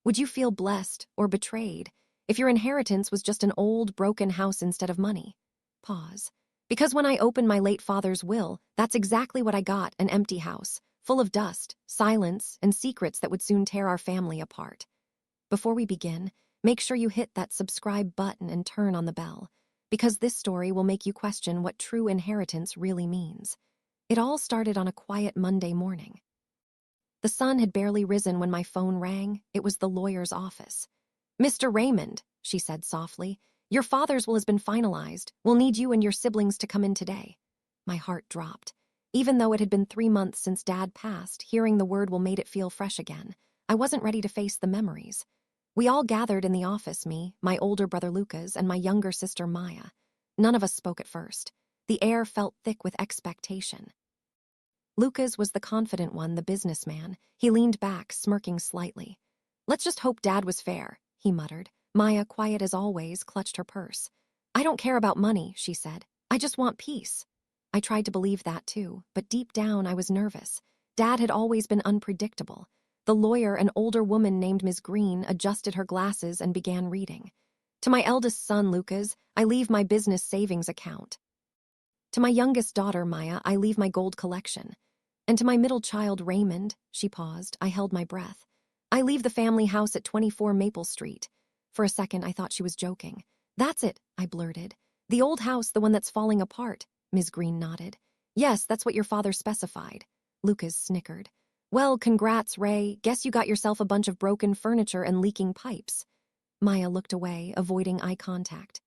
Would you feel blessed or betrayed if your inheritance was just an old, broken house instead of money? Pause. Because when I opened my late father's will, that's exactly what I got, an empty house, full of dust, silence, and secrets that would soon tear our family apart. Before we begin, make sure you hit that subscribe button and turn on the bell, because this story will make you question what true inheritance really means. It all started on a quiet Monday morning. The sun had barely risen when my phone rang. It was the lawyer's office. "Mr. Raymond," she said softly, "your father's will has been finalized. We'll need you and your siblings to come in today." My heart dropped. Even though it had been 3 months since Dad passed, hearing the word will made it feel fresh again. I wasn't ready to face the memories. We all gathered in the office, me, my older brother Lucas, and my younger sister Maya. None of us spoke at first. The air felt thick with expectation. Lucas was the confident one, the businessman. He leaned back, smirking slightly. "Let's just hope Dad was fair," he muttered. Maya, quiet as always, clutched her purse. "I don't care about money," she said. "I just want peace." I tried to believe that too, but deep down I was nervous. Dad had always been unpredictable. The lawyer, an older woman named Ms. Green, adjusted her glasses and began reading. "To my eldest son, Lucas, I leave my business savings account. To my youngest daughter, Maya, I leave my gold collection. And to my middle child, Raymond," she paused. I held my breath. "I leave the family house at 24 Maple Street." For a second, I thought she was joking. "That's it," I blurted. "The old house, the one that's falling apart." Ms. Green nodded. "Yes, that's what your father specified." Lucas snickered. "Well, congrats, Ray. Guess you got yourself a bunch of broken furniture and leaking pipes." Maya looked away, avoiding eye contact.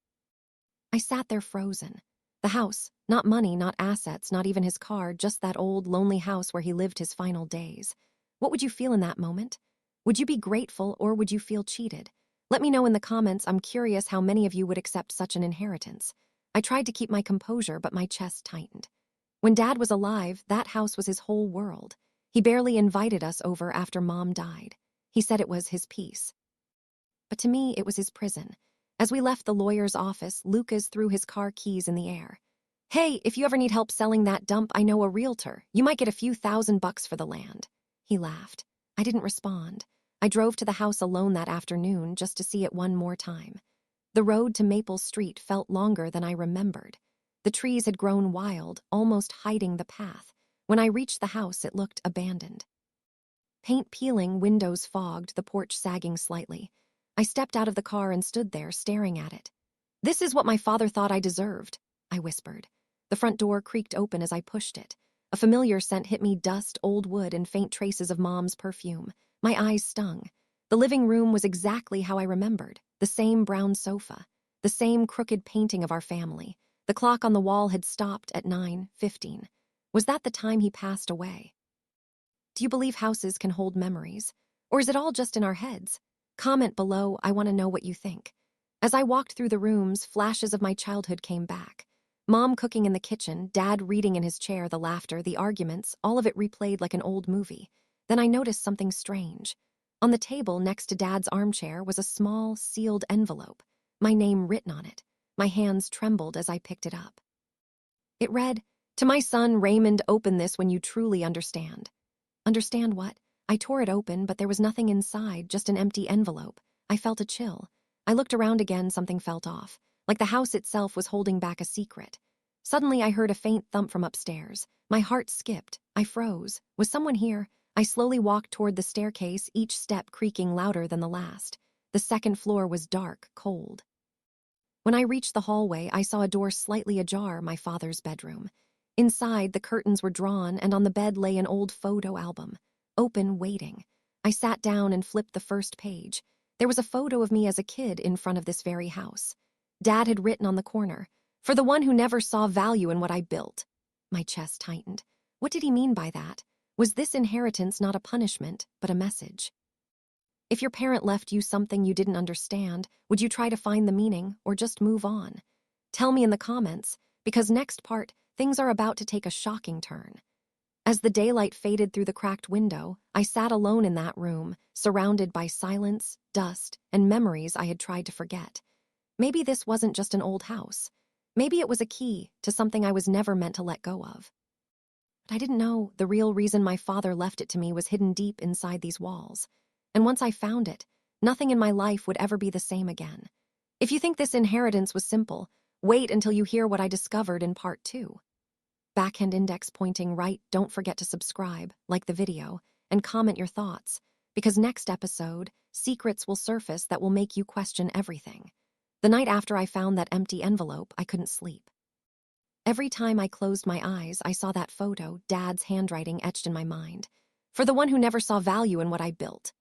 I sat there frozen. The house, not money, not assets, not even his car, just that old, lonely house where he lived his final days. What would you feel in that moment? Would you be grateful or would you feel cheated? Let me know in the comments. I'm curious how many of you would accept such an inheritance. I tried to keep my composure, but my chest tightened. When Dad was alive, that house was his whole world. He barely invited us over after Mom died. He said it was his peace. But to me, it was his prison. As we left the lawyer's office, Lucas threw his car keys in the air. "Hey, if you ever need help selling that dump, I know a realtor. You might get a few $1,000 for the land." He laughed. I didn't respond. I drove to the house alone that afternoon just to see it one more time. The road to Maple Street felt longer than I remembered. The trees had grown wild, almost hiding the path. When I reached the house, it looked abandoned. Paint peeling, windows fogged, the porch sagging slightly. I stepped out of the car and stood there, staring at it. "This is what my father thought I deserved," I whispered. The front door creaked open as I pushed it. A familiar scent hit me, dust, old wood, and faint traces of Mom's perfume. My eyes stung. The living room was exactly how I remembered. The same brown sofa. The same crooked painting of our family. The clock on the wall had stopped at 9:15. Was that the time he passed away? Do you believe houses can hold memories? Or is it all just in our heads? Comment below, I want to know what you think. As I walked through the rooms, flashes of my childhood came back. Mom cooking in the kitchen, Dad reading in his chair, the laughter, the arguments, all of it replayed like an old movie. Then I noticed something strange. On the table next to Dad's armchair was a small, sealed envelope, my name written on it. My hands trembled as I picked it up. It read, "To my son, Raymond, open this when you truly understand." Understand what? I tore it open, but there was nothing inside, just an empty envelope. I felt a chill. I looked around again, something felt off, like the house itself was holding back a secret. Suddenly, I heard a faint thump from upstairs. My heart skipped. I froze. Was someone here? I slowly walked toward the staircase, each step creaking louder than the last. The second floor was dark, cold. When I reached the hallway, I saw a door slightly ajar, my father's bedroom. Inside, the curtains were drawn, and on the bed lay an old photo album. Open, waiting. I sat down and flipped the first page. There was a photo of me as a kid in front of this very house. Dad had written on the corner, "For the one who never saw value in what I built." My chest tightened. What did he mean by that? Was this inheritance not a punishment, but a message? If your parent left you something you didn't understand, would you try to find the meaning or just move on? Tell me in the comments, because next part, things are about to take a shocking turn. As the daylight faded through the cracked window, I sat alone in that room, surrounded by silence, dust, and memories I had tried to forget. Maybe this wasn't just an old house. Maybe it was a key to something I was never meant to let go of. But I didn't know the real reason my father left it to me was hidden deep inside these walls. And once I found it, Nothing in my life would ever be the same again. If you think this inheritance was simple, wait until you hear what I discovered in part 2. Backhand index pointing right, don't forget to subscribe, like the video, and comment your thoughts, because next episode, secrets will surface that will make you question everything. The night after I found that empty envelope, I couldn't sleep. Every time I closed my eyes, I saw that photo, Dad's handwriting etched in my mind. For the one who never saw value in what I built.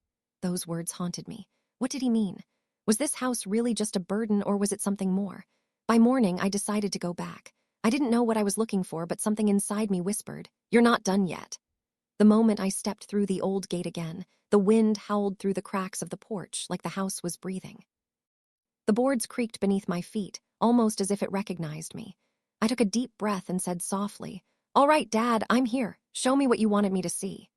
Those words haunted me. What did he mean? Was this house really just a burden, or was it something more? By morning, I decided to go back. I didn't know what I was looking for, but something inside me whispered, "You're not done yet." The moment I stepped through the old gate again, the wind howled through the cracks of the porch like the house was breathing. The boards creaked beneath my feet, almost as if it recognized me. I took a deep breath and said softly, "All right, Dad, I'm here. Show me what you wanted me to see."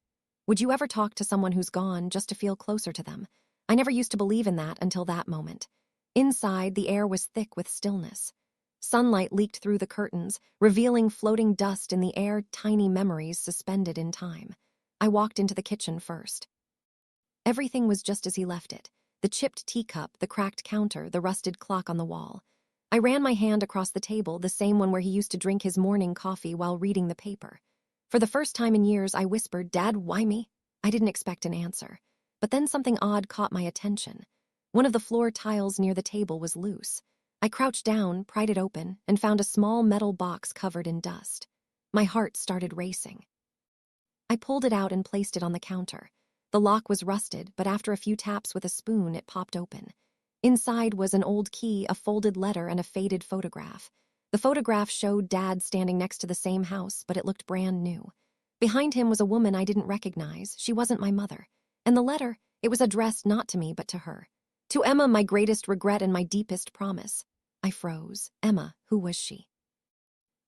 Would you ever talk to someone who's gone just to feel closer to them? I never used to believe in that until that moment. Inside, the air was thick with stillness. Sunlight leaked through the curtains, revealing floating dust in the air, tiny memories suspended in time. I walked into the kitchen first. Everything was just as he left it. The chipped teacup, the cracked counter, the rusted clock on the wall. I ran my hand across the table, the same one where he used to drink his morning coffee while reading the paper. For the first time in years, I whispered, "Dad, why me?" I didn't expect an answer. But then something odd caught my attention. One of the floor tiles near the table was loose. I crouched down, pried it open, and found a small metal box covered in dust. My heart started racing. I pulled it out and placed it on the counter. The lock was rusted, but after a few taps with a spoon, it popped open. Inside was an old key, a folded letter, and a faded photograph. The photograph showed Dad standing next to the same house, but it looked brand new. Behind him was a woman I didn't recognize. She wasn't my mother. And the letter, it was addressed not to me, but to her. "To Emma, my greatest regret and my deepest promise." I froze. Emma, who was she?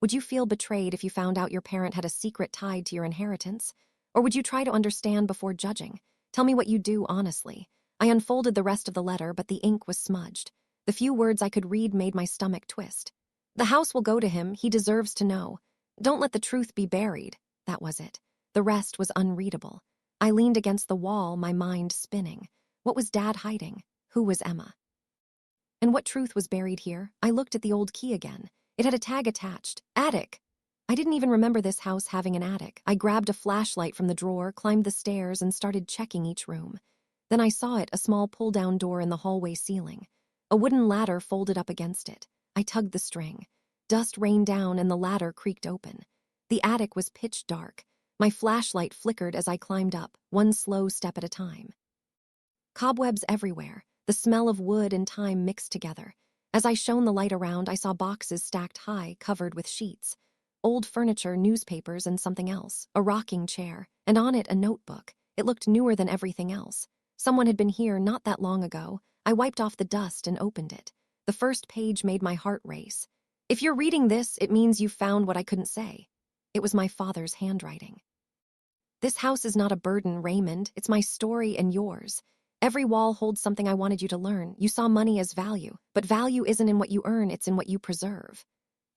Would you feel betrayed if you found out your parent had a secret tied to your inheritance? Or would you try to understand before judging? Tell me what you do, honestly. I unfolded the rest of the letter, but the ink was smudged. The few words I could read made my stomach twist. "The house will go to him. He deserves to know. Don't let the truth be buried." That was it. The rest was unreadable. I leaned against the wall, my mind spinning. What was Dad hiding? Who was Emma? And what truth was buried here? I looked at the old key again. It had a tag attached. Attic. I didn't even remember this house having an attic. I grabbed a flashlight from the drawer, climbed the stairs, and started checking each room. Then I saw it, a small pull-down door in the hallway ceiling. A wooden ladder folded up against it. I tugged the string. Dust rained down and the ladder creaked open. The attic was pitch dark. My flashlight flickered as I climbed up, one slow step at a time. Cobwebs everywhere, the smell of wood and time mixed together. As I shone the light around, I saw boxes stacked high, covered with sheets. Old furniture, newspapers, and something else, a rocking chair, and on it a notebook. It looked newer than everything else. Someone had been here not that long ago. I wiped off the dust and opened it. The first page made my heart race. "If you're reading this, it means you found what I couldn't say." It was my father's handwriting. "This house is not a burden, Raymond. It's my story and yours. Every wall holds something I wanted you to learn. You saw money as value, but value isn't in what you earn, it's in what you preserve."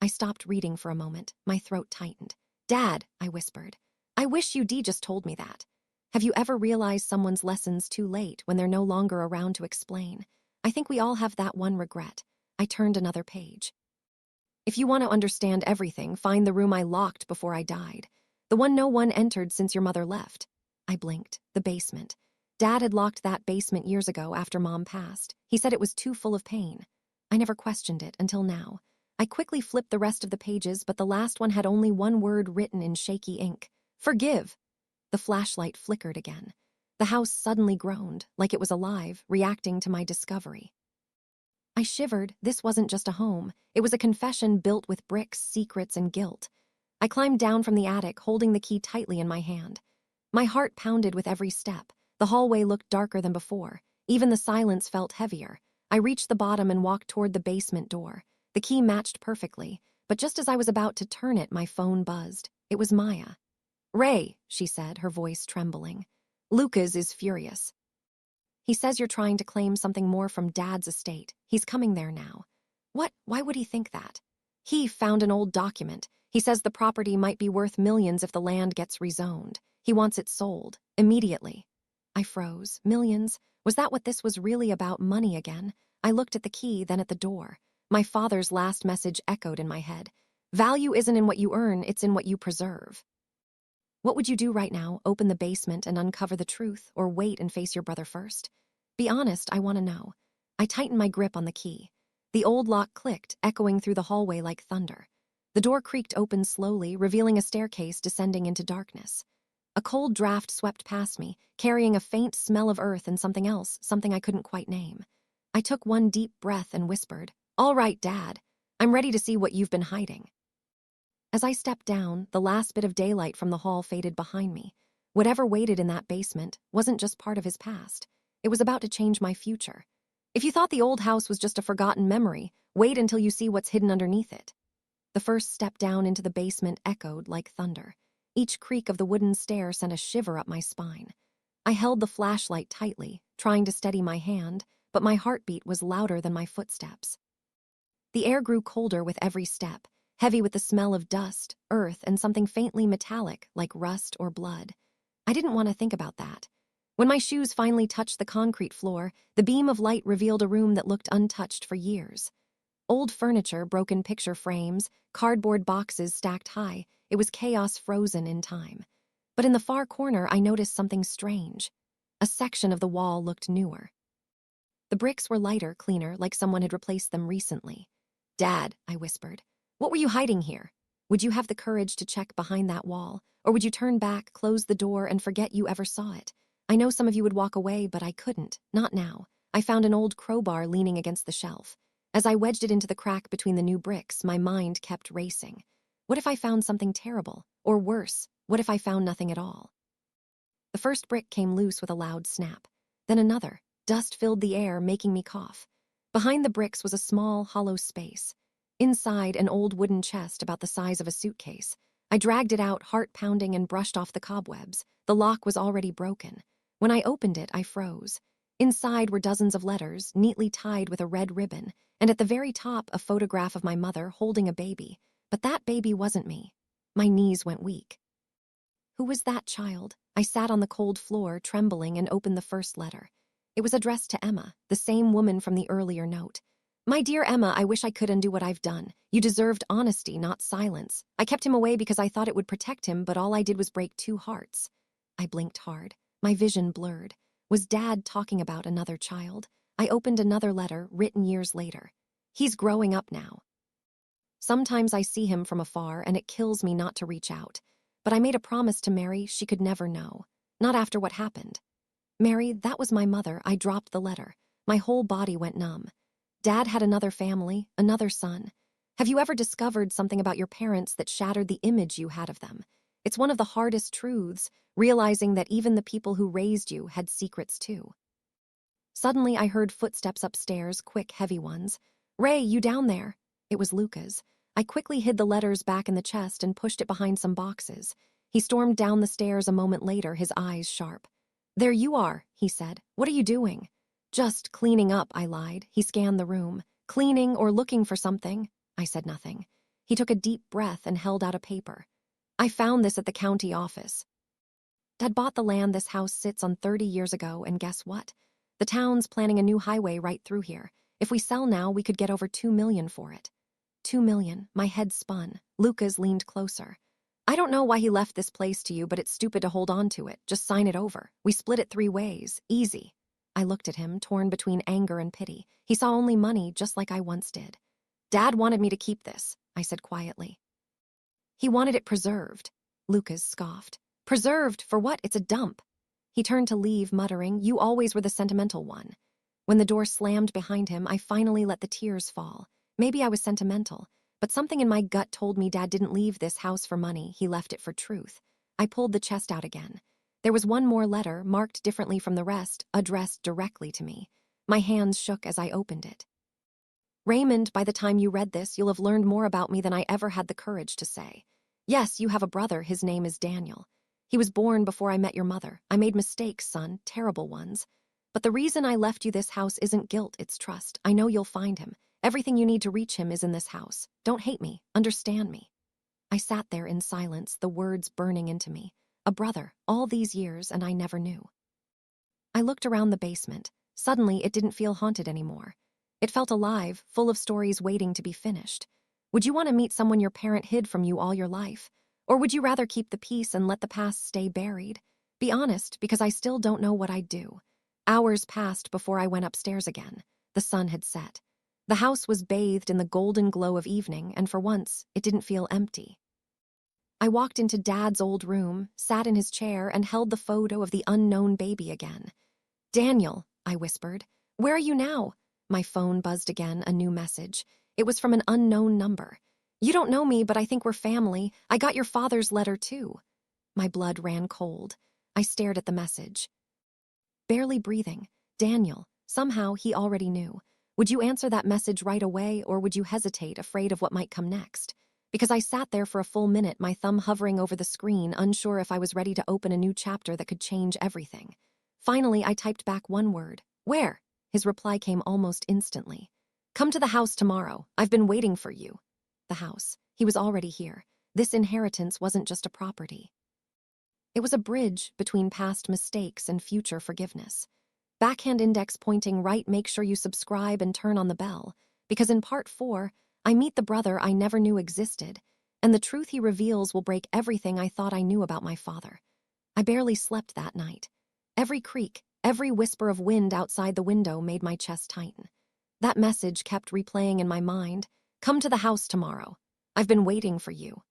I stopped reading for a moment. My throat tightened. "Dad," I whispered, "I wish you'd just told me that." Have you ever realized someone's lessons too late when they're no longer around to explain? I think we all have that one regret. I turned another page. "If you want to understand everything, find the room I locked before I died. The one no one entered since your mother left." I blinked. The basement. Dad had locked that basement years ago after Mom passed. He said it was too full of pain. I never questioned it until now. I quickly flipped the rest of the pages, but the last one had only one word written in shaky ink. "Forgive." The flashlight flickered again. The house suddenly groaned, like it was alive, reacting to my discovery. I shivered. This wasn't just a home. It was a confession built with bricks, secrets, and guilt. I climbed down from the attic, holding the key tightly in my hand. My heart pounded with every step. The hallway looked darker than before. Even the silence felt heavier. I reached the bottom and walked toward the basement door. The key matched perfectly, but just as I was about to turn it, my phone buzzed. It was Maya. "Ray," she said, her voice trembling. "Lucas is furious. He says you're trying to claim something more from Dad's estate. He's coming there now." "What? Why would he think that?" "He found an old document. He says the property might be worth millions if the land gets rezoned. He wants it sold. Immediately." I froze. Millions? Was that what this was really about? Money again? I looked at the key, then at the door. My father's last message echoed in my head. Value isn't in what you earn, it's in what you preserve. What would you do right now? Open the basement and uncover the truth, or wait and face your brother first? Be honest, I want to know. I tightened my grip on the key. The old lock clicked, echoing through the hallway like thunder. The door creaked open slowly, revealing a staircase descending into darkness. A cold draft swept past me, carrying a faint smell of earth and something else, something I couldn't quite name. I took one deep breath and whispered, "All right, Dad. I'm ready to see what you've been hiding." As I stepped down, the last bit of daylight from the hall faded behind me. Whatever waited in that basement wasn't just part of his past. It was about to change my future. If you thought the old house was just a forgotten memory, wait until you see what's hidden underneath it. The first step down into the basement echoed like thunder. Each creak of the wooden stair sent a shiver up my spine. I held the flashlight tightly, trying to steady my hand, but my heartbeat was louder than my footsteps. The air grew colder with every step, heavy with the smell of dust, earth, and something faintly metallic like rust or blood. I didn't want to think about that. When my shoes finally touched the concrete floor, the beam of light revealed a room that looked untouched for years. Old furniture, broken picture frames, cardboard boxes stacked high. It was chaos frozen in time. But in the far corner, I noticed something strange. A section of the wall looked newer. The bricks were lighter, cleaner, like someone had replaced them recently. "Dad," I whispered, "what were you hiding here? Would you have the courage to check behind that wall? Or would you turn back, close the door, and forget you ever saw it? I know some of you would walk away, but I couldn't. Not now." I found an old crowbar leaning against the shelf. As I wedged it into the crack between the new bricks, my mind kept racing. What if I found something terrible? Or worse, what if I found nothing at all? The first brick came loose with a loud snap. Then another. Dust filled the air, making me cough. Behind the bricks was a small, hollow space. Inside, an old wooden chest about the size of a suitcase. I dragged it out, heart pounding, and brushed off the cobwebs. The lock was already broken. When I opened it, I froze. Inside were dozens of letters, neatly tied with a red ribbon, and at the very top, a photograph of my mother holding a baby. But that baby wasn't me. My knees went weak. Who was that child? I sat on the cold floor, trembling, and opened the first letter. It was addressed to Emma, the same woman from the earlier note. "My dear Emma, I wish I could undo what I've done. You deserved honesty, not silence. I kept him away because I thought it would protect him, but all I did was break two hearts." I blinked hard. My vision blurred. Was Dad talking about another child? I opened another letter, written years later. "He's growing up now. Sometimes I see him from afar, and it kills me not to reach out. But I made a promise to Mary she could never know. Not after what happened. Mary, that was my mother." I dropped the letter. My whole body went numb. Dad had another family, another son. Have you ever discovered something about your parents that shattered the image you had of them? It's one of the hardest truths, realizing that even the people who raised you had secrets too. Suddenly, I heard footsteps upstairs, quick, heavy ones. "Ray, you down there?" It was Luca's. I quickly hid the letters back in the chest and pushed it behind some boxes. He stormed down the stairs a moment later, his eyes sharp. "There you are," he said. "What are you doing?" "Just cleaning up," I lied. He scanned the room. "Cleaning or looking for something?" I said nothing. He took a deep breath and held out a paper. "I found this at the county office. Dad bought the land this house sits on 30 years ago, and guess what? The town's planning a new highway right through here. If we sell now, we could get over $2 million for it." $2 million. My head spun. Lucas leaned closer. "I don't know why he left this place to you, but it's stupid to hold on to it. Just sign it over. We split it 3 ways. Easy." I looked at him, torn between anger and pity. He saw only money, just like I once did. "Dad wanted me to keep this," I said quietly. "He wanted it preserved." Lucas scoffed. "Preserved? For what? It's a dump." He turned to leave, muttering, "You always were the sentimental one." When the door slammed behind him, I finally let the tears fall. Maybe I was sentimental, but something in my gut told me Dad didn't leave this house for money, he left it for truth. I pulled the chest out again. There was one more letter, marked differently from the rest, addressed directly to me. My hands shook as I opened it. "Raymond, by the time you read this, you'll have learned more about me than I ever had the courage to say. Yes, you have a brother, his name is Daniel. He was born before I met your mother. I made mistakes, son, terrible ones. But the reason I left you this house isn't guilt, it's trust. I know you'll find him. Everything you need to reach him is in this house. Don't hate me, understand me." I sat there in silence, the words burning into me. A brother, all these years, and I never knew. I looked around the basement. Suddenly, it didn't feel haunted anymore. It felt alive, full of stories waiting to be finished. Would you want to meet someone your parent hid from you all your life? Or would you rather keep the peace and let the past stay buried? Be honest, because I still don't know what I'd do. Hours passed before I went upstairs again. The sun had set. The house was bathed in the golden glow of evening, and for once, it didn't feel empty. I walked into Dad's old room, sat in his chair, and held the photo of the unknown baby again. "Daniel," I whispered. "Where are you now?" My phone buzzed again, a new message. It was from an unknown number. "You don't know me, but I think we're family. I got your father's letter, too." My blood ran cold. I stared at the message. Barely breathing. Daniel. Somehow, he already knew. Would you answer that message right away, or would you hesitate, afraid of what might come next? Because I sat there for a full minute, my thumb hovering over the screen, unsure if I was ready to open a new chapter that could change everything. Finally, I typed back one word. "Where?" His reply came almost instantly. "Come to the house tomorrow. I've been waiting for you." The house. He was already here. This inheritance wasn't just a property. It was a bridge between past mistakes and future forgiveness. Backhand index pointing right, make sure you subscribe and turn on the bell, because in part 4, I meet the brother I never knew existed, and the truth he reveals will break everything I thought I knew about my father. I barely slept that night. Every creak, every whisper of wind outside the window made my chest tighten. That message kept replaying in my mind. "Come to the house tomorrow. I've been waiting for you."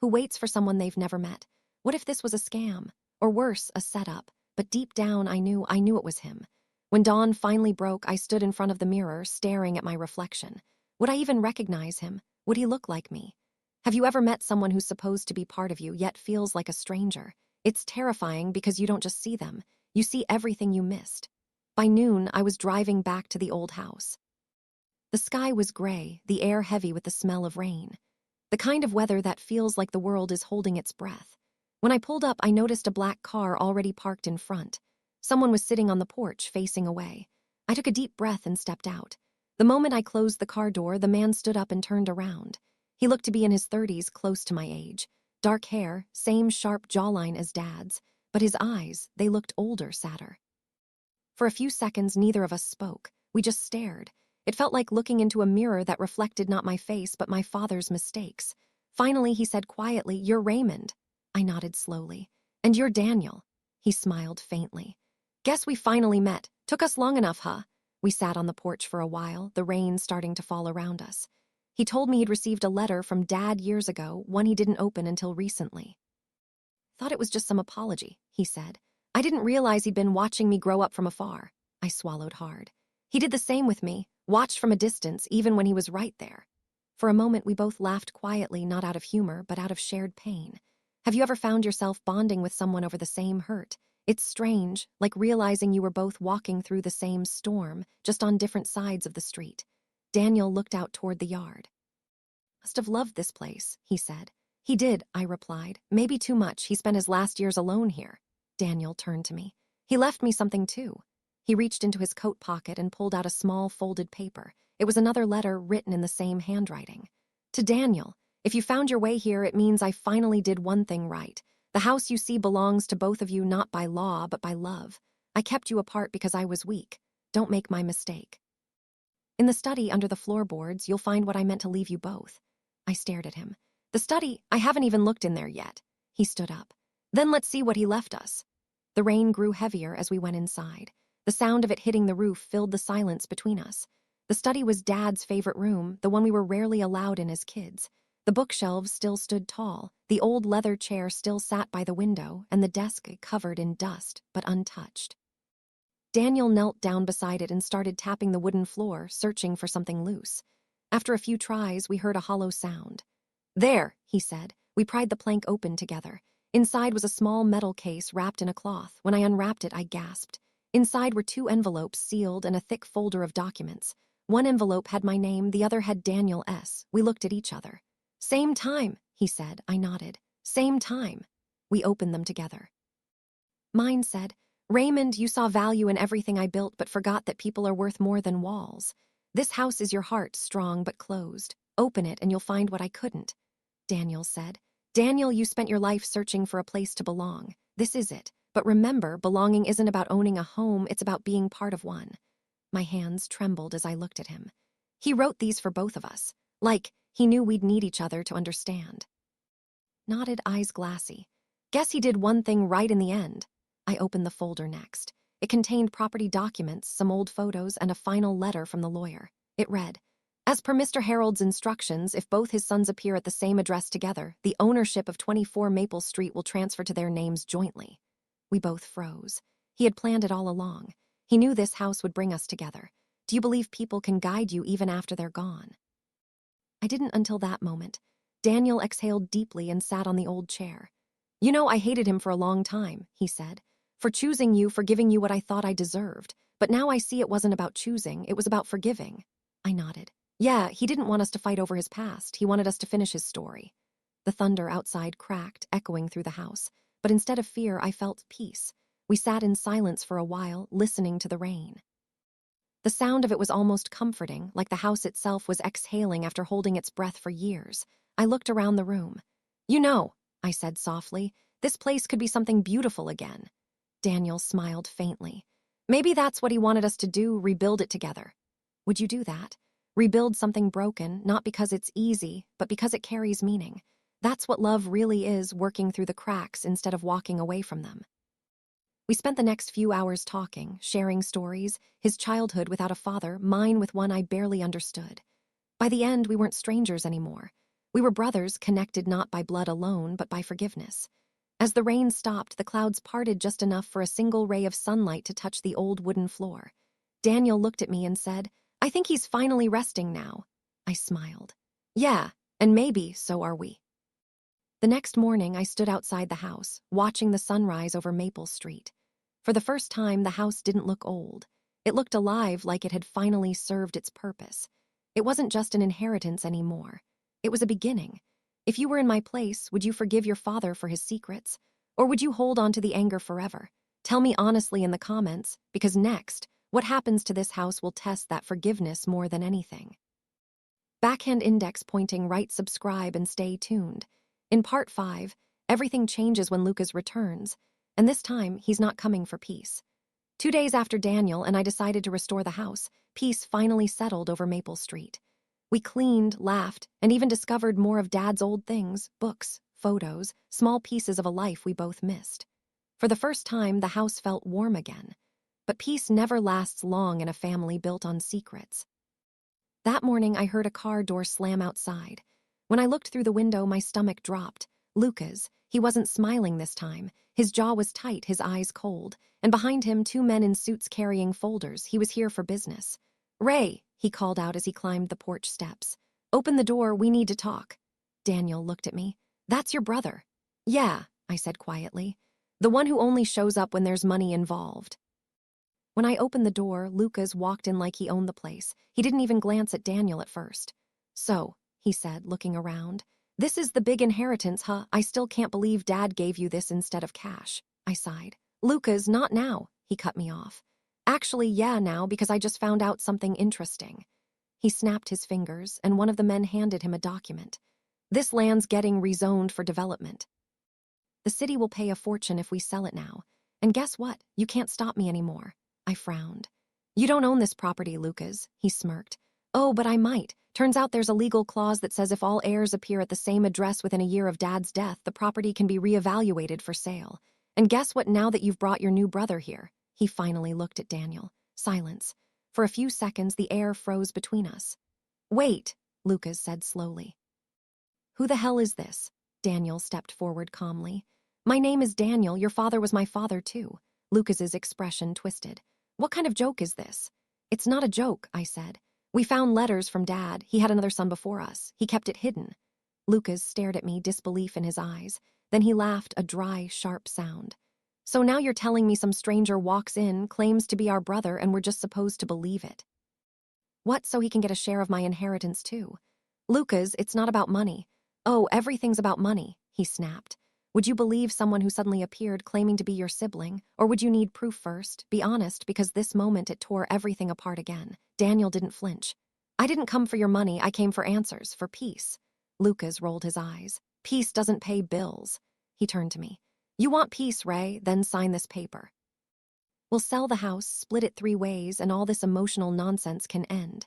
Who waits for someone they've never met? What if this was a scam? Or worse, a setup? But deep down, I knew it was him. When dawn finally broke, I stood in front of the mirror, staring at my reflection. Would I even recognize him? Would he look like me? Have you ever met someone who's supposed to be part of you, yet feels like a stranger? It's terrifying because you don't just see them. You see everything you missed. By noon, I was driving back to the old house. The sky was gray, the air heavy with the smell of rain. The kind of weather that feels like the world is holding its breath. When I pulled up, I noticed a black car already parked in front. Someone was sitting on the porch, facing away. I took a deep breath and stepped out. The moment I closed the car door, the man stood up and turned around. He looked to be in his 30s, close to my age. Dark hair, same sharp jawline as Dad's, but his eyes, they looked older, sadder. For a few seconds, neither of us spoke. We just stared. It felt like looking into a mirror that reflected not my face, but my father's mistakes. Finally, he said quietly, "You're Raymond." I nodded slowly. "And you're Daniel." He smiled faintly. "Guess we finally met. Took us long enough, huh?" We sat on the porch for a while, the rain starting to fall around us. He told me he'd received a letter from Dad years ago, one he didn't open until recently. "Thought it was just some apology," he said. "I didn't realize he'd been watching me grow up from afar." I swallowed hard. He did the same with me, watched from a distance even when he was right there. For a moment, we both laughed quietly, not out of humor, but out of shared pain. Have you ever found yourself bonding with someone over the same hurt? It's strange, like realizing you were both walking through the same storm, just on different sides of the street. Daniel looked out toward the yard. "Must have loved this place," he said. "He did," I replied. "Maybe too much. He spent his last years alone here." Daniel turned to me. "He left me something too." He reached into his coat pocket and pulled out a small folded paper. It was another letter written in the same handwriting. "To Daniel, if you found your way here, it means I finally did one thing right. The house you see belongs to both of you, not by law, but by love. I kept you apart because I was weak. Don't make my mistake. In the study under the floorboards, you'll find what I meant to leave you both." I stared at him. "The study? I haven't even looked in there yet." He stood up. "Then let's see what he left us." The rain grew heavier as we went inside. The sound of it hitting the roof filled the silence between us. The study was Dad's favorite room, the one we were rarely allowed in as kids. The bookshelves still stood tall, the old leather chair still sat by the window, and the desk covered in dust, but untouched. Daniel knelt down beside it and started tapping the wooden floor, searching for something loose. After a few tries, we heard a hollow sound. "There," he said. We pried the plank open together. Inside was a small metal case wrapped in a cloth. When I unwrapped it, I gasped. Inside were 2 envelopes sealed and a thick folder of documents. One envelope had my name, the other had Daniel S. We looked at each other. "Same time," he said. I nodded. "Same time." We opened them together. Mine said, "Raymond, you saw value in everything I built but forgot that people are worth more than walls. This house is your heart, strong but closed. Open it and you'll find what I couldn't." Daniel said, "Daniel, you spent your life searching for a place to belong. This is it. But remember, belonging isn't about owning a home, it's about being part of one. My hands trembled as I looked at him. He wrote these for both of us, like he knew we'd need each other to understand. Nodded, eyes glassy. Guess he did one thing right in the end. I opened the folder next. It contained property documents, some old photos, and a final letter from the lawyer. It read, "As per Mr. Harold's instructions, if both his sons appear at the same address together, the ownership of 24 Maple Street will transfer to their names jointly." We both froze. He had planned it all along. He knew this house would bring us together. Do you believe people can guide you even after they're gone? I didn't until that moment. Daniel exhaled deeply and sat on the old chair. "You know, I hated him for a long time," he said. "For choosing you, for giving you what I thought I deserved. But now I see it wasn't about choosing, it was about forgiving." I nodded. "Yeah, he didn't want us to fight over his past. He wanted us to finish his story." The thunder outside cracked, echoing through the house. But instead of fear, I felt peace. We sat in silence for a while, listening to the rain. The sound of it was almost comforting, like the house itself was exhaling after holding its breath for years. I looked around the room. "You know," I said softly, "this place could be something beautiful again." Daniel smiled faintly. "Maybe that's what he wanted us to do, rebuild it together." "Would you do that? Rebuild something broken, not because it's easy, but because it carries meaning. That's what love really is, working through the cracks instead of walking away from them." We spent the next few hours talking, sharing stories, his childhood without a father, mine with one I barely understood. By the end, we weren't strangers anymore. We were brothers, connected not by blood alone, but by forgiveness. As the rain stopped, the clouds parted just enough for a single ray of sunlight to touch the old wooden floor. Daniel looked at me and said, "I think he's finally resting now." I smiled. "Yeah, and maybe so are we." The next morning, I stood outside the house, watching the sunrise over Maple Street. For the first time, the house didn't look old. It looked alive, like it had finally served its purpose. It wasn't just an inheritance anymore. It was a beginning. If you were in my place, would you forgive your father for his secrets? Or would you hold on to the anger forever? Tell me honestly in the comments, because next, what happens to this house will test that forgiveness more than anything. Backhand index pointing right, subscribe and stay tuned. In part 5, everything changes when Lucas returns, and this time he's not coming for peace. 2 days after Daniel and I decided to restore the house, peace finally settled over Maple Street. We cleaned, laughed, and even discovered more of Dad's old things, books, photos, small pieces of a life we both missed. For the first time, the house felt warm again. But peace never lasts long in a family built on secrets. That morning, I heard a car door slam outside. When I looked through the window, my stomach dropped. Lucas, he wasn't smiling this time. His jaw was tight, his eyes cold, and behind him, 2 men in suits carrying folders. He was here for business. "Ray," he called out as he climbed the porch steps. "Open the door, we need to talk." Daniel looked at me. "That's your brother." "Yeah," I said quietly. "The one who only shows up when there's money involved." When I opened the door, Lucas walked in like he owned the place. He didn't even glance at Daniel at first. "So," he said, looking around, "this is the big inheritance, huh? I still can't believe Dad gave you this instead of cash." I sighed. "Lucas, not now," he cut me off. "Actually, yeah, now, because I just found out something interesting." He snapped his fingers, and one of the men handed him a document. "This land's getting rezoned for development. The city will pay a fortune if we sell it now. And guess what? You can't stop me anymore." I frowned. "You don't own this property, Lucas," he smirked. "Oh, but I might. Turns out there's a legal clause that says if all heirs appear at the same address within a year of Dad's death, the property can be reevaluated for sale. And guess what, now that you've brought your new brother here?" He finally looked at Daniel. Silence. For a few seconds, the air froze between us. "Wait," Lucas said slowly. "Who the hell is this?" Daniel stepped forward calmly. "My name is Daniel. Your father was my father, too." Lucas's expression twisted. "What kind of joke is this?" "It's not a joke," I said. "We found letters from Dad. He had another son before us. He kept it hidden." Lucas stared at me, disbelief in his eyes. Then he laughed, a dry, sharp sound. "So now you're telling me some stranger walks in, claims to be our brother, and we're just supposed to believe it? What, so he can get a share of my inheritance too?" "Lucas, it's not about money." "Oh, everything's about money," he snapped. "Would you believe someone who suddenly appeared claiming to be your sibling? Or would you need proof first? Be honest, because this moment it tore everything apart again." Daniel didn't flinch. "I didn't come for your money, I came for answers, for peace." Lucas rolled his eyes. "Peace doesn't pay bills." He turned to me. You want peace, Ray, then sign this paper. We'll sell the house, split it 3 ways, and all this emotional nonsense can end.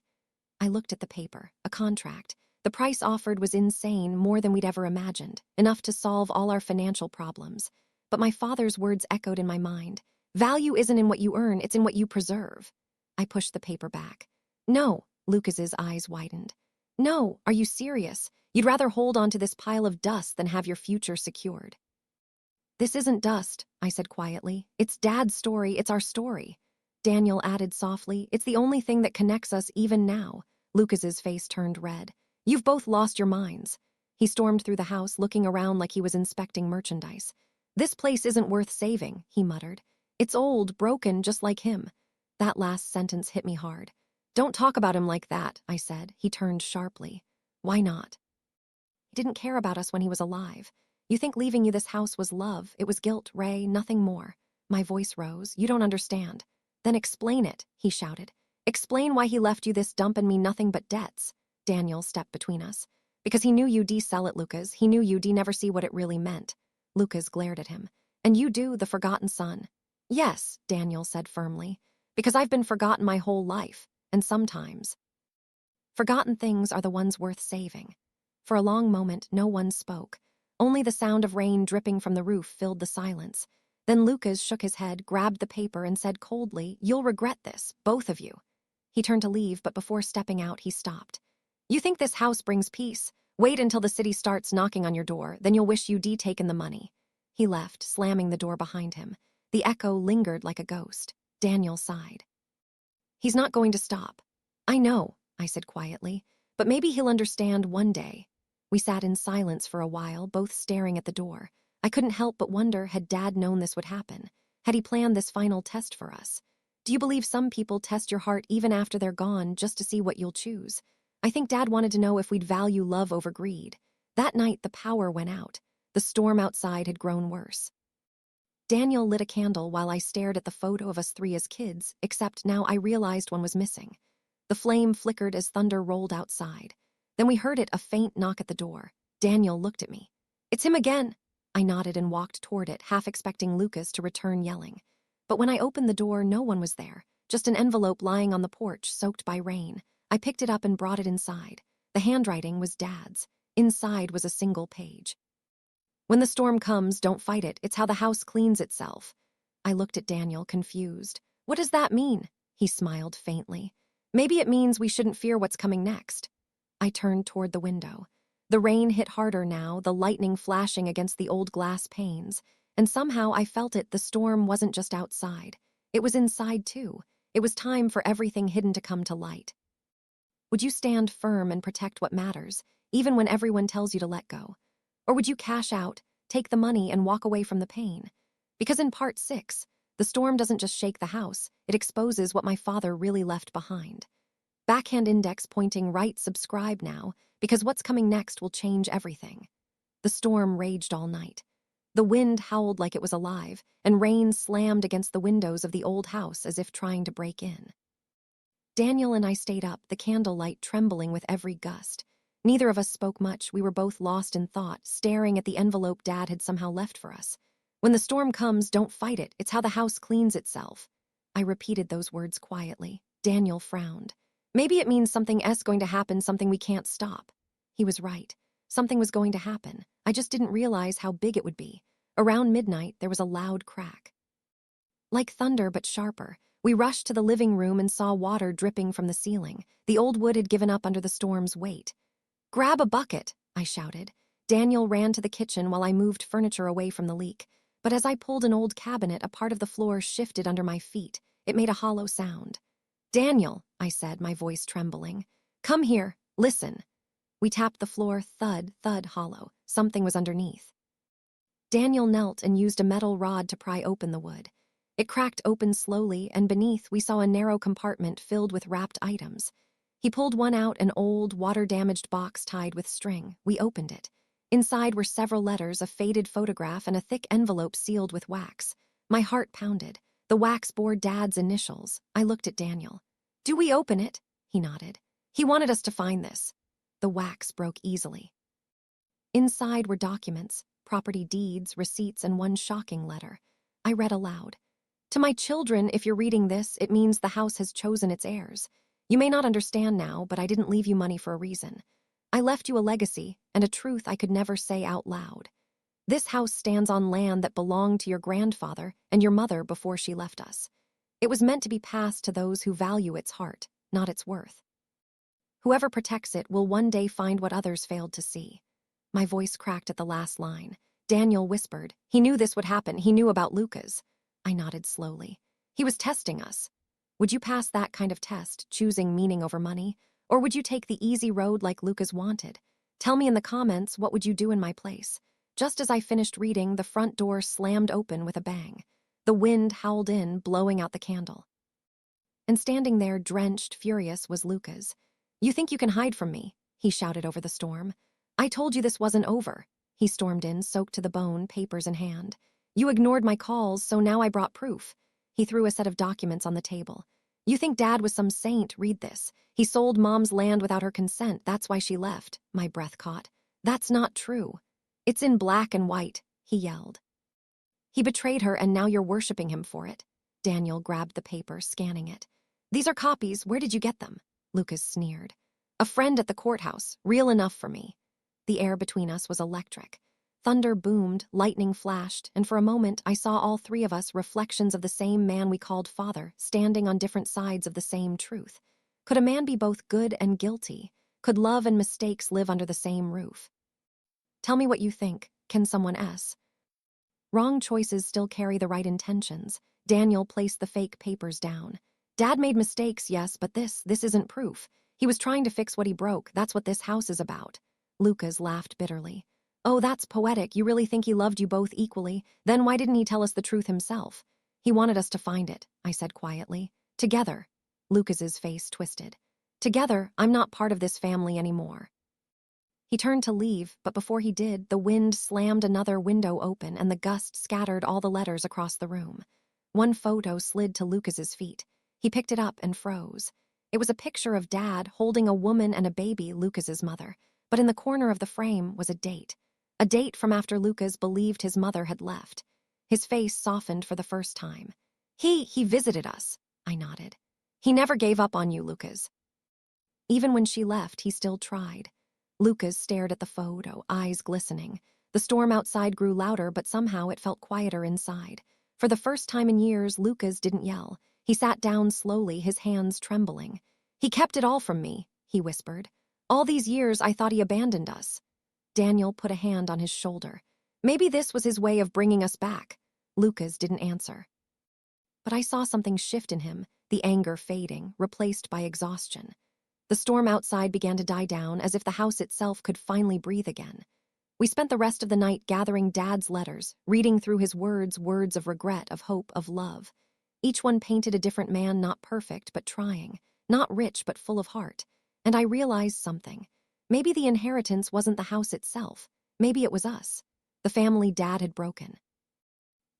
I looked at the paper, a contract. The price offered was insane, more than we'd ever imagined, enough to solve all our financial problems. But my father's words echoed in my mind. Value isn't in what you earn, it's in what you preserve. I pushed the paper back. No, Lucas's eyes widened. No, are you serious? You'd rather hold on to this pile of dust than have your future secured. This isn't dust, I said quietly. It's Dad's story, it's our story. Daniel added softly, it's the only thing that connects us even now. Lucas's face turned red. You've both lost your minds. He stormed through the house, looking around like he was inspecting merchandise. This place isn't worth saving, he muttered. It's old, broken, just like him. That last sentence hit me hard. Don't talk about him like that, I said. He turned sharply. Why not? He didn't care about us when he was alive. You think leaving you this house was love. It was guilt, Ray, nothing more. My voice rose. You don't understand. Then explain it, he shouted. Explain why he left you this dump and me nothing but debts. Daniel stepped between us. Because he knew you'd sell it, Lucas. He knew you'd never see what it really meant. Lucas glared at him. And you do, the forgotten son. Yes, Daniel said firmly. Because I've been forgotten my whole life. And sometimes forgotten things are the ones worth saving. For a long moment, no one spoke. Only the sound of rain dripping from the roof filled the silence. Then Lucas shook his head, grabbed the paper, and said coldly, You'll regret this, both of you. He turned to leave, but before stepping out, he stopped. You think this house brings peace? Wait until the city starts knocking on your door, then you'll wish you'd taken the money. He left, slamming the door behind him. The echo lingered like a ghost. Daniel sighed. He's not going to stop. I know, I said quietly, but maybe he'll understand one day. We sat in silence for a while, both staring at the door. I couldn't help but wonder, had Dad known this would happen? Had he planned this final test for us? Do you believe some people test your heart even after they're gone just to see what you'll choose? I think Dad wanted to know if we'd value love over greed. That night, the power went out. The storm outside had grown worse. Daniel lit a candle while I stared at the photo of us 3 as kids, except now I realized one was missing. The flame flickered as thunder rolled outside. Then we heard it, a faint knock at the door. Daniel looked at me. It's him again. I nodded and walked toward it, half expecting Lucas to return yelling. But when I opened the door, no one was there, just an envelope lying on the porch, soaked by rain. I picked it up and brought it inside. The handwriting was Dad's. Inside was a single page. When the storm comes, don't fight it. It's how the house cleans itself. I looked at Daniel, confused. What does that mean? He smiled faintly. Maybe it means we shouldn't fear what's coming next. I turned toward the window. The rain hit harder now, the lightning flashing against the old glass panes. And somehow I felt it, the storm wasn't just outside. It was inside too. It was time for everything hidden to come to light. Would you stand firm and protect what matters, even when everyone tells you to let go? Or would you cash out, take the money, and walk away from the pain? Because in part 6, the storm doesn't just shake the house, it exposes what my father really left behind. Backhand index pointing right, subscribe now, because what's coming next will change everything. The storm raged all night. The wind howled like it was alive, and rain slammed against the windows of the old house as if trying to break in. Daniel and I stayed up, the candlelight trembling with every gust. Neither of us spoke much. We were both lost in thought, staring at the envelope Dad had somehow left for us. When the storm comes, don't fight it. It's how the house cleans itself. I repeated those words quietly. Daniel frowned. Maybe it means something's going to happen, something we can't stop. He was right. Something was going to happen. I just didn't realize how big it would be. Around midnight, there was a loud crack. Like thunder, but sharper. We rushed to the living room and saw water dripping from the ceiling. The old wood had given up under the storm's weight. Grab a bucket, I shouted. Daniel ran to the kitchen while I moved furniture away from the leak. But as I pulled an old cabinet, a part of the floor shifted under my feet. It made a hollow sound. Daniel, I said, my voice trembling. Come here, listen. We tapped the floor, thud, thud, hollow. Something was underneath. Daniel knelt and used a metal rod to pry open the wood. It cracked open slowly, and beneath we saw a narrow compartment filled with wrapped items. He pulled one out, an old, water-damaged box tied with string. We opened it. Inside were several letters, a faded photograph, and a thick envelope sealed with wax. My heart pounded. The wax bore Dad's initials. I looked at Daniel. Do we open it? He nodded. He wanted us to find this. The wax broke easily. Inside were documents, property deeds, receipts, and one shocking letter. I read aloud. To my children, if you're reading this, it means the house has chosen its heirs. You may not understand now, but I didn't leave you money for a reason. I left you a legacy and a truth I could never say out loud. This house stands on land that belonged to your grandfather and your mother before she left us. It was meant to be passed to those who value its heart, not its worth. Whoever protects it will one day find what others failed to see. My voice cracked at the last line. Daniel whispered. He knew this would happen. He knew about Lucas. I nodded slowly. He was testing us. Would you pass that kind of test, choosing meaning over money? Or would you take the easy road like Lucas wanted? Tell me in the comments, what would you do in my place? Just as I finished reading, the front door slammed open with a bang. The wind howled in, blowing out the candle. And standing there, drenched, furious, was Lucas. You think you can hide from me? He shouted over the storm. I told you this wasn't over. He stormed in, soaked to the bone, papers in hand. You ignored my calls, so now I brought proof. He threw a set of documents on the table. You think Dad was some saint? Read this. He sold Mom's land without her consent. That's why she left. My breath caught. That's not true. It's in black and white, he yelled. He betrayed her and now you're worshiping him for it. Daniel grabbed the paper, scanning it. These are copies. Where did you get them? Lucas sneered. A friend at the courthouse. Real enough for me. The air between us was electric. Thunder boomed, lightning flashed, and for a moment I saw all three of us reflections of the same man we called father, standing on different sides of the same truth. Could a man be both good and guilty? Could love and mistakes live under the same roof? Tell me what you think. Can someone else? Wrong choices still carry the right intentions. Daniel placed the fake papers down. Dad made mistakes, yes, but this isn't proof. He was trying to fix what he broke. That's what this house is about. Lucas laughed bitterly. Oh, that's poetic. You really think he loved you both equally? Then why didn't he tell us the truth himself? He wanted us to find it, I said quietly. Together. Lucas's face twisted. Together, I'm not part of this family anymore. He turned to leave, but before he did, the wind slammed another window open and the gust scattered all the letters across the room. One photo slid to Lucas's feet. He picked it up and froze. It was a picture of Dad holding a woman and a baby, Lucas's mother, but in the corner of the frame was a date. A date from after Lucas believed his mother had left. His face softened for the first time. He visited us, I nodded. He never gave up on you, Lucas. Even when she left, he still tried. Lucas stared at the photo, eyes glistening. The storm outside grew louder, but somehow it felt quieter inside. For the first time in years, Lucas didn't yell. He sat down slowly, his hands trembling. He kept it all from me, he whispered. All these years, I thought he abandoned us. Daniel put a hand on his shoulder. Maybe this was his way of bringing us back. Lucas didn't answer. But I saw something shift in him, the anger fading, replaced by exhaustion. The storm outside began to die down, as if the house itself could finally breathe again. We spent the rest of the night gathering Dad's letters, reading through his words of regret, of hope, of love. Each one painted a different man, not perfect, but trying, not rich, but full of heart. And I realized something. Maybe the inheritance wasn't the house itself. Maybe it was us, the family Dad had broken,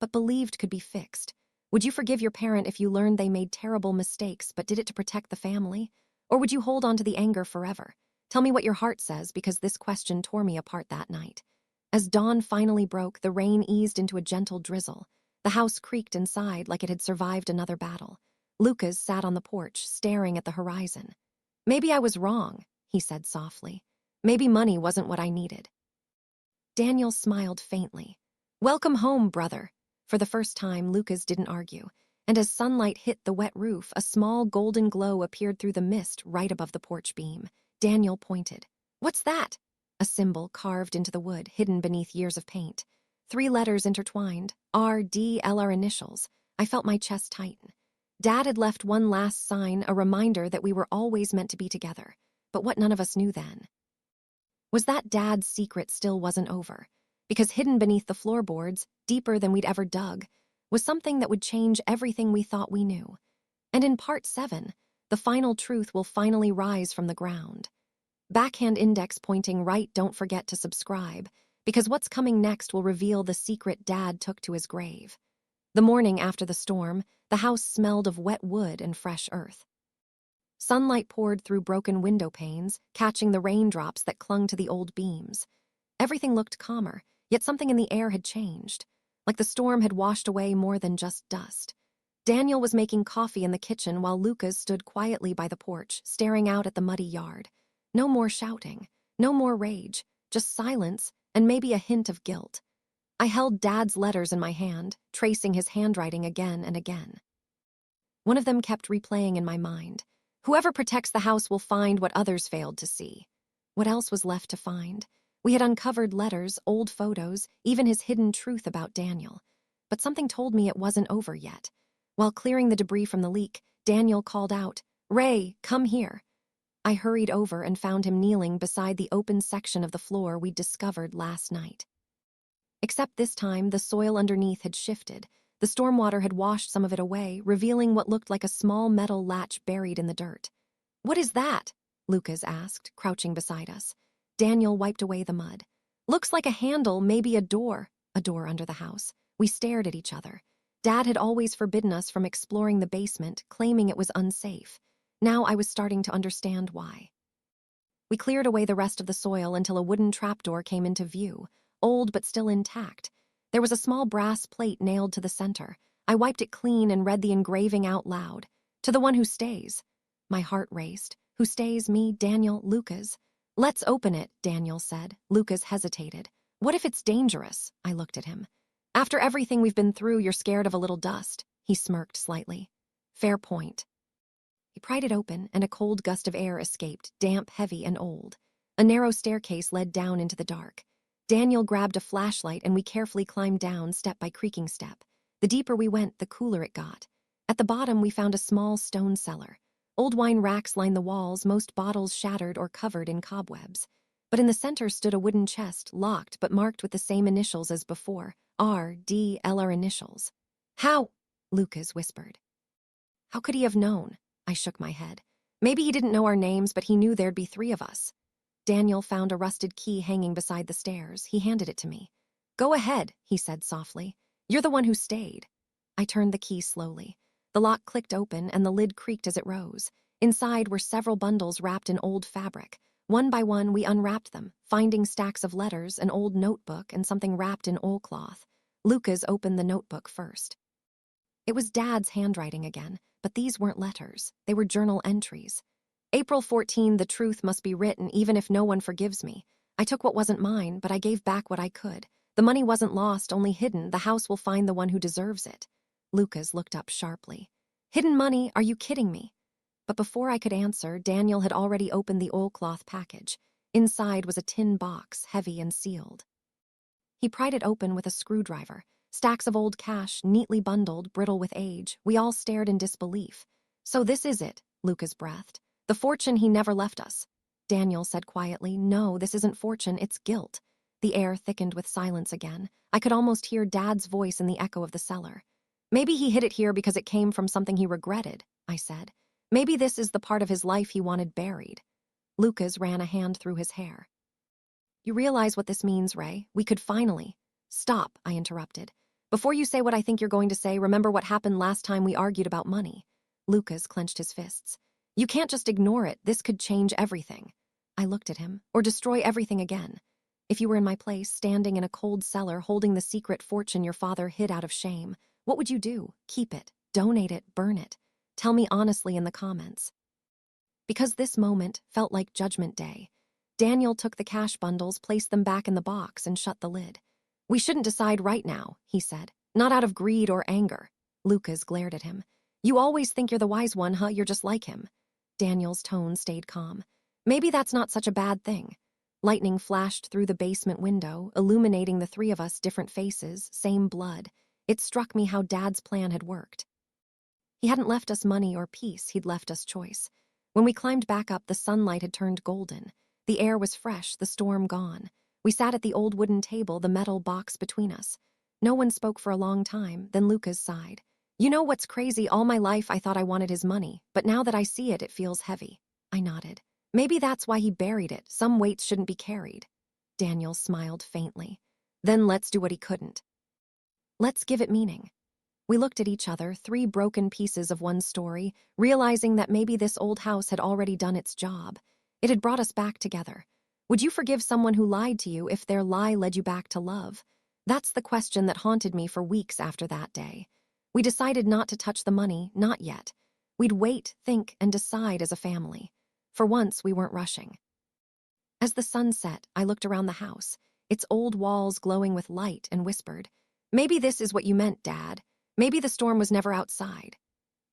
but believed could be fixed. Would you forgive your parent if you learned they made terrible mistakes but did it to protect the family? Or would you hold on to the anger forever? Tell me what your heart says, because this question tore me apart that night. As dawn finally broke, the rain eased into a gentle drizzle. The house creaked inside like it had survived another battle. Lucas sat on the porch, staring at the horizon. Maybe I was wrong, he said softly. Maybe money wasn't what I needed. Daniel smiled faintly. Welcome home, brother. For the first time, Lucas didn't argue, and as sunlight hit the wet roof, a small golden glow appeared through the mist right above the porch beam. Daniel pointed. What's that? A symbol carved into the wood, hidden beneath years of paint. 3 letters intertwined, R.D.L. our initials. I felt my chest tighten. Dad had left one last sign, a reminder that we were always meant to be together. But what none of us knew then was that Dad's secret still wasn't over. Because hidden beneath the floorboards, deeper than we'd ever dug, was something that would change everything we thought we knew. And in part 7, the final truth will finally rise from the ground. Backhand index pointing right, don't forget to subscribe, because what's coming next will reveal the secret Dad took to his grave. The morning after the storm, the house smelled of wet wood and fresh earth. Sunlight poured through broken window panes, catching the raindrops that clung to the old beams. Everything looked calmer, Yet something in the air had changed, like the storm had washed away more than just dust. Daniel was making coffee in the kitchen while Lucas stood quietly by the porch, staring out at the muddy yard. No more shouting, no more rage, just silence and maybe a hint of guilt. I held Dad's letters in my hand, tracing his handwriting again and again. One of them kept replaying in my mind. Whoever protects the house will find what others failed to see. What else was left to find? We had uncovered letters, old photos, even his hidden truth about Daniel. But something told me it wasn't over yet. While clearing the debris from the leak, Daniel called out, "Ray, come here." I hurried over and found him kneeling beside the open section of the floor we'd discovered last night. Except this time, the soil underneath had shifted. The stormwater had washed some of it away, revealing what looked like a small metal latch buried in the dirt. "What is that?" Lucas asked, crouching beside us. Daniel wiped away the mud. "Looks like a handle, maybe a door under the house." We stared at each other. Dad had always forbidden us from exploring the basement, claiming it was unsafe. Now I was starting to understand why. We cleared away the rest of the soil until a wooden trapdoor came into view, old but still intact. There was a small brass plate nailed to the center. I wiped it clean and read the engraving out loud. "To the one who stays." My heart raced. "Who stays? Me, Daniel, Lucas?" "Let's open it," Daniel said. Lucas hesitated. "What if it's dangerous?" I looked at him. "After everything we've been through, you're scared of a little dust." He smirked slightly. "Fair point." He pried it open, and a cold gust of air escaped, damp, heavy, and old. A narrow staircase led down into the dark. Daniel grabbed a flashlight, and we carefully climbed down, step by creaking step. The deeper we went, the cooler it got. At the bottom, we found a small stone cellar. Old wine racks lined the walls, most bottles shattered or covered in cobwebs. But in the center stood a wooden chest, locked but marked with the same initials as before. R.D.L. our initials. "How?" Lucas whispered. "How could he have known?" I shook my head. "Maybe he didn't know our names, but he knew there'd be 3 of us." Daniel found a rusted key hanging beside the stairs. He handed it to me. "Go ahead," he said softly. "You're the one who stayed." I turned the key slowly. The lock clicked open, and the lid creaked as it rose. Inside were several bundles wrapped in old fabric. One by one, we unwrapped them, finding stacks of letters, an old notebook, and something wrapped in oilcloth. Lucas opened the notebook first. It was Dad's handwriting again, but these weren't letters. They were journal entries. "April 14, the truth must be written even if no one forgives me. I took what wasn't mine, but I gave back what I could. The money wasn't lost, only hidden. The house will find the one who deserves it." Lucas looked up sharply. "Hidden money? Are you kidding me?" But before I could answer, Daniel had already opened the oilcloth package. Inside was a tin box, heavy and sealed. He pried it open with a screwdriver. Stacks of old cash, neatly bundled, brittle with age. We all stared in disbelief. "So this is it," Lucas breathed. "The fortune he never left us." Daniel said quietly, "No, this isn't fortune, it's guilt." The air thickened with silence again. I could almost hear Dad's voice in the echo of the cellar. "Maybe he hid it here because it came from something he regretted," I said. "Maybe this is the part of his life he wanted buried." Lucas ran a hand through his hair. "You realize what this means, Ray? We could finally—" "Stop," I interrupted. "Before you say what I think you're going to say, remember what happened last time we argued about money." Lucas clenched his fists. "You can't just ignore it. This could change everything." I looked at him. "Or destroy everything again. If you were in my place, standing in a cold cellar, holding the secret fortune your father hid out of shame, what would you do? Keep it, donate it, burn it? Tell me honestly in the comments." Because this moment felt like Judgment Day. Daniel took the cash bundles, placed them back in the box, and shut the lid. "We shouldn't decide right now," he said. "Not out of greed or anger." Lucas glared at him. "You always think you're the wise one, huh? You're just like him." Daniel's tone stayed calm. "Maybe that's not such a bad thing." Lightning flashed through the basement window, illuminating the 3 of us, different faces, same blood. It struck me how Dad's plan had worked. He hadn't left us money or peace, he'd left us choice. When we climbed back up, the sunlight had turned golden. The air was fresh, the storm gone. We sat at the old wooden table, the metal box between us. No one spoke for a long time, then Lucas sighed. "You know what's crazy? All my life I thought I wanted his money, but now that I see it, it feels heavy." I nodded. "Maybe that's why he buried it. Some weights shouldn't be carried." Daniel smiled faintly. "Then let's do what he couldn't. Let's give it meaning." We looked at each other, 3 broken pieces of one story, realizing that maybe this old house had already done its job. It had brought us back together. Would you forgive someone who lied to you if their lie led you back to love? That's the question that haunted me for weeks after that day. We decided not to touch the money, not yet. We'd wait, think, and decide as a family. For once, we weren't rushing. As the sun set, I looked around the house, its old walls glowing with light, and whispered, "Maybe this is what you meant, Dad. Maybe the storm was never outside."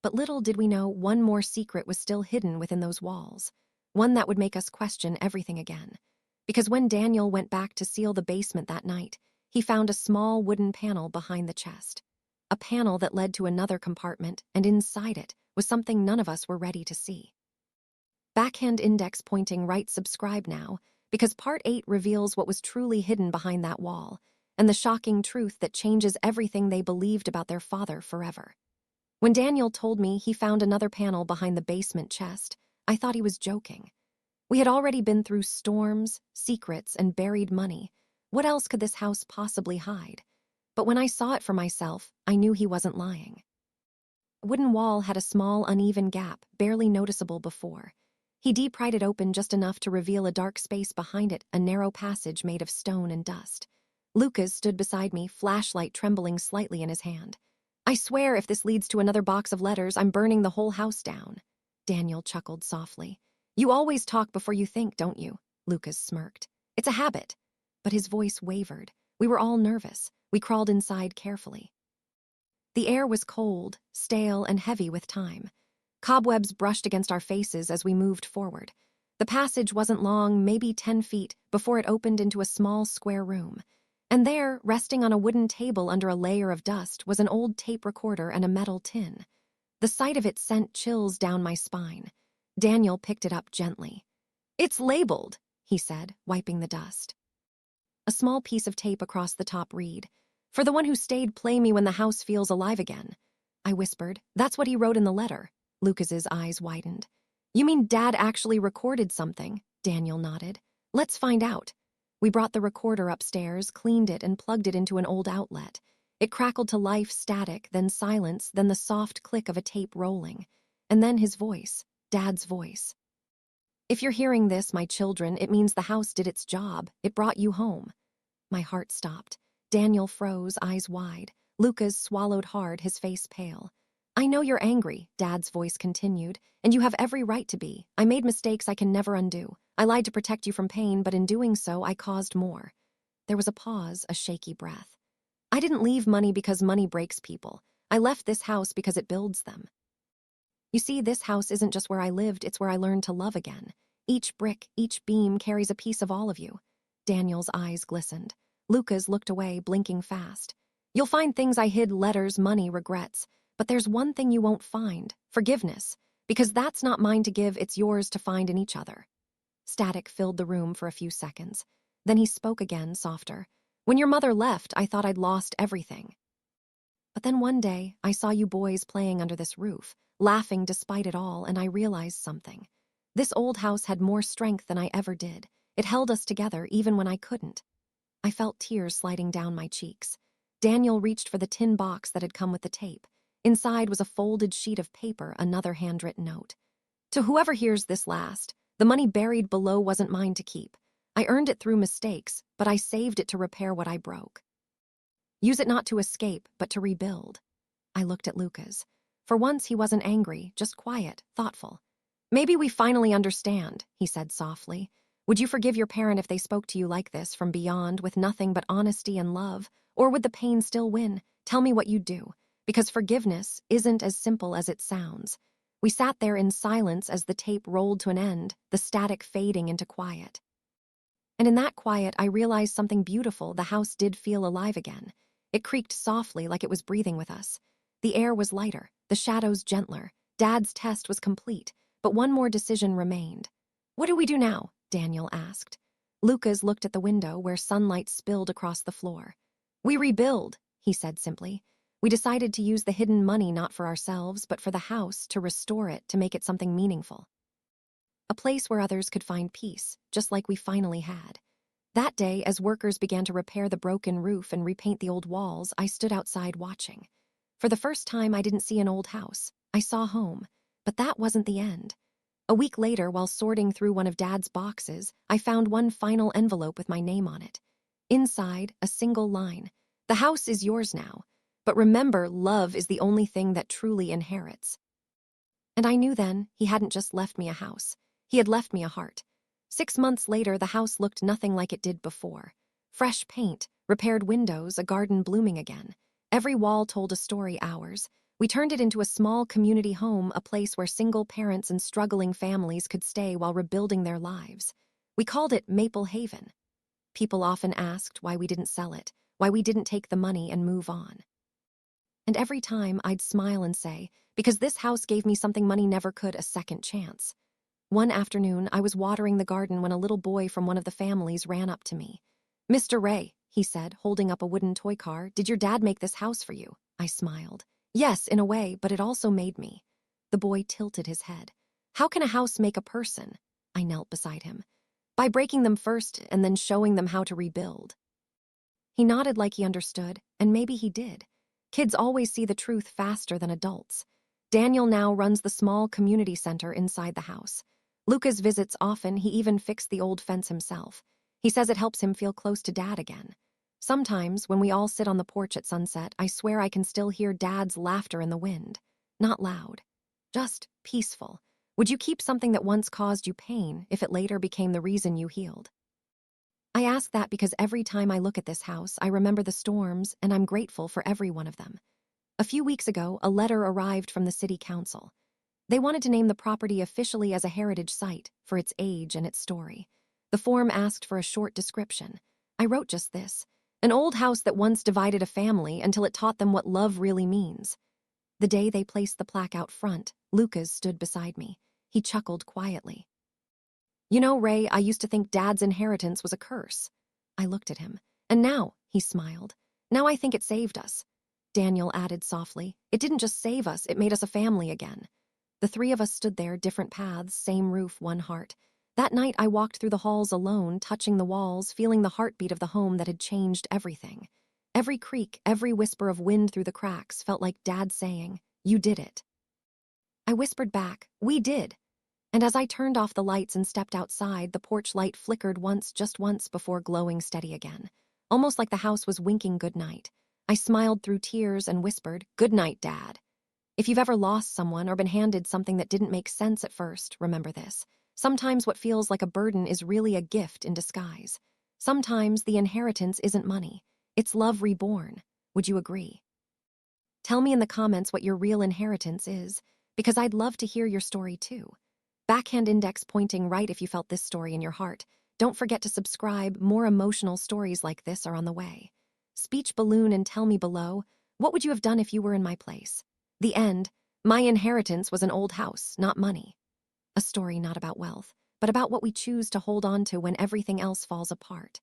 But little did we know one more secret was still hidden within those walls, one that would make us question everything again. Because when Daniel went back to seal the basement that night, he found a small wooden panel behind the chest. A panel that led to another compartment, and inside it was something none of us were ready to see. Backhand index pointing right, subscribe now, because Part 8 reveals what was truly hidden behind that wall, and the shocking truth that changes everything they believed about their father forever. When Daniel told me he found another panel behind the basement chest, I thought he was joking. We had already been through storms, secrets, and buried money. What else could this house possibly hide? But when I saw it for myself, I knew he wasn't lying. The wooden wall had a small, uneven gap, barely noticeable before. He deep-pried it open just enough to reveal a dark space behind it, a narrow passage made of stone and dust. Lucas stood beside me, flashlight trembling slightly in his hand. "I swear if this leads to another box of letters, I'm burning the whole house down." Daniel chuckled softly. "You always talk before you think, don't you?" Lucas smirked. "It's a habit." But his voice wavered. We were all nervous. We crawled inside carefully. The air was cold, stale, and heavy with time. Cobwebs brushed against our faces as we moved forward. The passage wasn't long, maybe 10 feet, before it opened into a small square room. And there, resting on a wooden table under a layer of dust, was an old tape recorder and a metal tin. The sight of it sent chills down my spine. Daniel picked it up gently. "It's labeled," he said, wiping the dust. A small piece of tape across the top read, "For the one who stayed, play me when the house feels alive again." I whispered, "That's what he wrote in the letter." Lucas's eyes widened. "You mean Dad actually recorded something?" Daniel nodded. "Let's find out." We brought the recorder upstairs, cleaned it, and plugged it into an old outlet. It crackled to life, static, then silence, then the soft click of a tape rolling. And then his voice, Dad's voice. "If you're hearing this, my children, it means the house did its job. It brought you home." My heart stopped. Daniel froze, eyes wide. Lucas swallowed hard, his face pale. "I know you're angry," Dad's voice continued, "and you have every right to be. I made mistakes I can never undo. I lied to protect you from pain, but in doing so, I caused more." There was a pause, a shaky breath. "I didn't leave money because money breaks people. I left this house because it builds them. You see, this house isn't just where I lived, it's where I learned to love again. Each brick, each beam carries a piece of all of you." Daniel's eyes glistened. Lucas looked away, blinking fast. "You'll find things I hid, letters, money, regrets. But there's one thing you won't find, forgiveness. Because that's not mine to give, it's yours to find in each other." Static filled the room for a few seconds. Then he spoke again, softer. "When your mother left, I thought I'd lost everything. But then one day, I saw you boys playing under this roof, laughing despite it all, and I realized something. This old house had more strength than I ever did. It held us together even when I couldn't." I felt tears sliding down my cheeks. Daniel reached for the tin box that had come with the tape. Inside was a folded sheet of paper, another handwritten note. "To whoever hears this last, the money buried below wasn't mine to keep. I earned it through mistakes, but I saved it to repair what I broke. Use it not to escape, but to rebuild." I looked at Lucas. For once, he wasn't angry, just quiet, thoughtful. "Maybe we finally understand," he said softly. "Would you forgive your parent if they spoke to you like this, from beyond, with nothing but honesty and love? Or would the pain still win? Tell me what you'd do. Because forgiveness isn't as simple as it sounds." We sat there in silence as the tape rolled to an end, the static fading into quiet. And in that quiet, I realized something beautiful. The house did feel alive again. It creaked softly, like it was breathing with us. The air was lighter, the shadows gentler. Dad's test was complete, but one more decision remained. "What do we do now?" Daniel asked. Lucas looked at the window where sunlight spilled across the floor. "We rebuild," he said simply. "We decided to use the hidden money not for ourselves, but for the house, to restore it, to make it something meaningful. A place where others could find peace, just like we finally had." That day, as workers began to repair the broken roof and repaint the old walls, I stood outside watching. For the first time, I didn't see an old house. I saw home. But that wasn't the end. A week later, while sorting through one of Dad's boxes, I found one final envelope with my name on it. Inside, a single line. The house is yours now. But remember, love is the only thing that truly inherits. And I knew then he hadn't just left me a house. He had left me a heart. 6 months later, the house looked nothing like it did before. Fresh paint, repaired windows, a garden blooming again. Every wall told a story, ours. We turned it into a small community home, a place where single parents and struggling families could stay while rebuilding their lives. We called it Maple Haven. People often asked why we didn't sell it, why we didn't take the money and move on. And every time I'd smile and say, because this house gave me something money never could, a second chance. One afternoon, I was watering the garden when a little boy from one of the families ran up to me. "Mr. Ray," he said, holding up a wooden toy car, "did your dad make this house for you?" I smiled. "Yes, in a way, but it also made me." The boy tilted his head. "How can a house make a person?" I knelt beside him. "By breaking them first and then showing them how to rebuild." He nodded like he understood, and maybe he did. Kids always see the truth faster than adults. Daniel now runs the small community center inside the house. Lucas visits often. He even fixed the old fence himself. He says it helps him feel close to Dad again. Sometimes, when we all sit on the porch at sunset, I swear I can still hear Dad's laughter in the wind. Not loud, just peaceful. Would you keep something that once caused you pain if it later became the reason you healed? I ask that because every time I look at this house, I remember the storms, and I'm grateful for every one of them. A few weeks ago, a letter arrived from the city council. They wanted to name the property officially as a heritage site for its age and its story. The form asked for a short description. I wrote just this: an old house that once divided a family until it taught them what love really means. The day they placed the plaque out front, Lucas stood beside me. He chuckled quietly. "You know, Ray, I used to think Dad's inheritance was a curse." I looked at him. "And now," he smiled, "now I think it saved us." Daniel added softly, "It didn't just save us, it made us a family again." The three of us stood there, different paths, same roof, one heart. That night I walked through the halls alone, touching the walls, feeling the heartbeat of the home that had changed everything. Every creak, every whisper of wind through the cracks felt like Dad saying, "You did it." I whispered back, "We did." And as I turned off the lights and stepped outside, the porch light flickered once, just once, before glowing steady again. Almost like the house was winking goodnight. I smiled through tears and whispered, "Good night, Dad." If you've ever lost someone or been handed something that didn't make sense at first, remember this. Sometimes what feels like a burden is really a gift in disguise. Sometimes the inheritance isn't money. It's love reborn. Would you agree? Tell me in the comments what your real inheritance is, because I'd love to hear your story too. Backhand index pointing right if you felt this story in your heart. Don't forget to subscribe. More emotional stories like this are on the way. Speech balloon and tell me below, what would you have done if you were in my place? The end. My inheritance was an old house, not money. A story not about wealth, but about what we choose to hold on to when everything else falls apart.